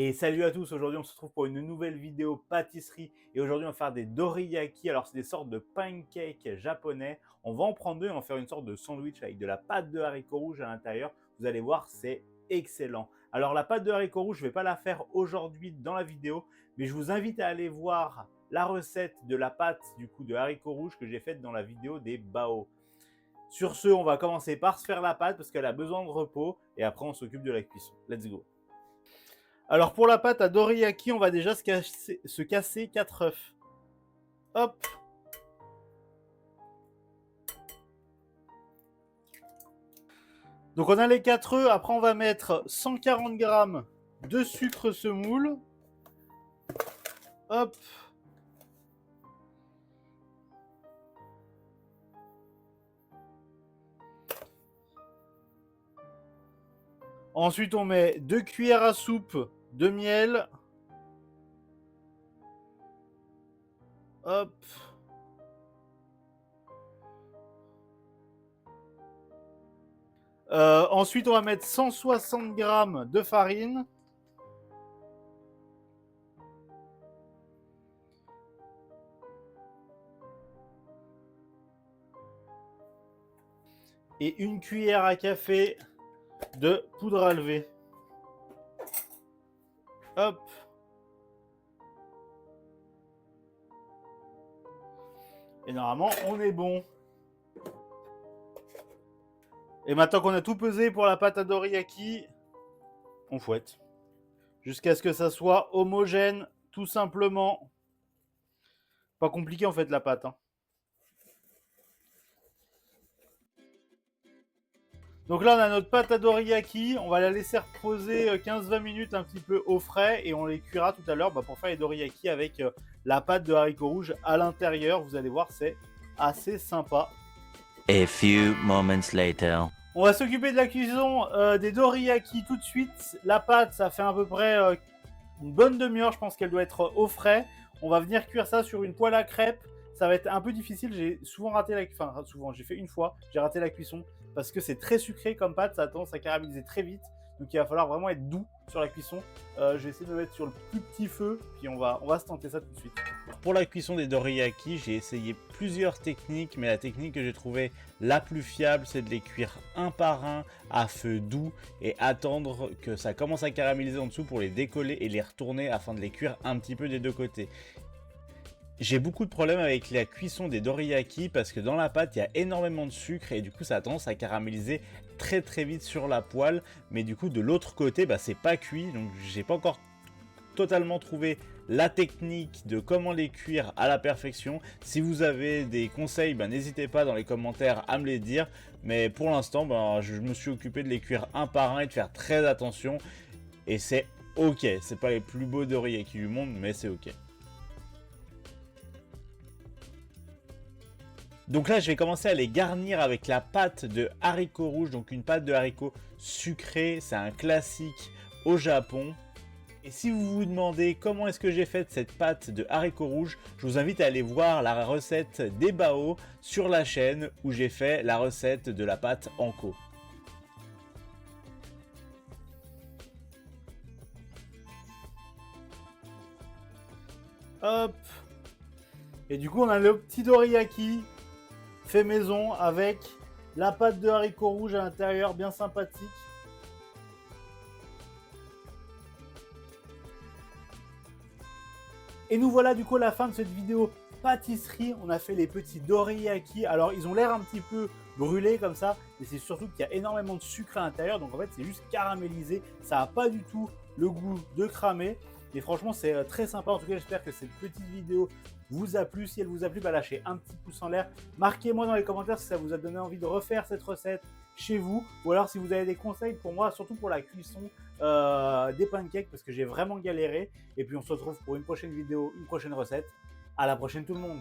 Et salut à tous, aujourd'hui on se retrouve pour une nouvelle vidéo pâtisserie et aujourd'hui on va faire des doriyaki. Alors c'est des sortes de pancakes japonais. On va en prendre deux et on va faire une sorte de sandwich avec de la pâte de haricots rouges à l'intérieur. Vous allez voir, c'est excellent. Alors la pâte de haricots rouges, je ne vais pas la faire aujourd'hui dans la vidéo, mais je vous invite à aller voir la recette de la pâte de haricots rouges que j'ai faite dans la vidéo des bao. Sur ce, on va commencer par se faire la pâte parce qu'elle a besoin de repos et après on s'occupe de la cuisson. Let's go. Alors pour la pâte à doriyaki, on va déjà se casser 4 œufs. Hop. Donc on a les 4 œufs, après on va mettre 140 g de sucre semoule. Hop. Ensuite on met 2 cuillères à soupe de miel. Hop. Ensuite, on va mettre 160 g de farine. Et une cuillère à café de poudre à lever. Hop. Et normalement, on est bon. Et maintenant qu'on a tout pesé pour la pâte à doriyaki, on fouette. Jusqu'à ce que ça soit homogène, tout simplement. Pas compliqué en fait la pâte. Donc là, on a notre pâte à doriyaki. On va la laisser reposer 15-20 minutes un petit peu au frais. Et on les cuira tout à l'heure pour faire les doriyaki avec la pâte de haricots rouges à l'intérieur. Vous allez voir, c'est assez sympa. A few moments later. On va s'occuper de la cuisson des doriyaki tout de suite. La pâte, ça fait à peu près une bonne demi-heure. Je pense qu'elle doit être au frais. On va venir cuire ça sur une poêle à crêpes. Ça va être un peu difficile. J'ai souvent raté la cuisson. Enfin, souvent, j'ai fait une fois. J'ai raté la cuisson parce que c'est très sucré comme pâte. Ça a tendance à caraméliser très vite. Donc, il va falloir vraiment être doux sur la cuisson. Je vais essayer de me mettre sur le plus petit feu. Puis, on va se tenter ça tout de suite. Pour la cuisson des doriyaki, j'ai essayé plusieurs techniques. Mais la technique que j'ai trouvée la plus fiable, c'est de les cuire un par un à feu doux et attendre que ça commence à caraméliser en dessous pour les décoller et les retourner afin de les cuire un petit peu des deux côtés. J'ai beaucoup de problèmes avec la cuisson des doriyaki parce que dans la pâte, il y a énormément de sucre et du coup, ça a tendance à caraméliser très vite sur la poêle. Mais du coup, de l'autre côté, c'est pas cuit. Donc, j'ai pas encore totalement trouvé la technique de comment les cuire à la perfection. Si vous avez des conseils, n'hésitez pas dans les commentaires à me les dire. Mais pour l'instant, je me suis occupé de les cuire un par un et de faire très attention. Et c'est ok. C'est pas les plus beaux doriyaki du monde, mais c'est ok. Donc là, je vais commencer à les garnir avec la pâte de haricots rouges, donc une pâte de haricots sucrée, c'est un classique au Japon. Et si vous vous demandez comment est-ce que j'ai fait cette pâte de haricots rouges, je vous invite à aller voir la recette des bao sur la chaîne où j'ai fait la recette de la pâte Anko. Hop. Et du coup, on a le petit doriyaki fait maison avec la pâte de haricots rouges à l'intérieur, bien sympathique. Et nous voilà du coup à la fin de cette vidéo pâtisserie. On a fait les petits doriyaki. Alors ils ont l'air un petit peu brûlés comme ça, mais c'est surtout qu'il y a énormément de sucre à l'intérieur. Donc en fait c'est juste caramélisé. Ça n'a pas du tout le goût de cramer. Et franchement c'est très sympa. En tout cas j'espère que cette petite vidéo vous a plu. Si elle vous a plu, lâchez un petit pouce en l'air. Marquez-moi dans les commentaires si ça vous a donné envie de refaire cette recette chez vous. Ou alors si vous avez des conseils pour moi, surtout pour la cuisson des pancakes, parce que j'ai vraiment galéré. Et puis on se retrouve pour une prochaine vidéo, une prochaine recette. À la prochaine tout le monde.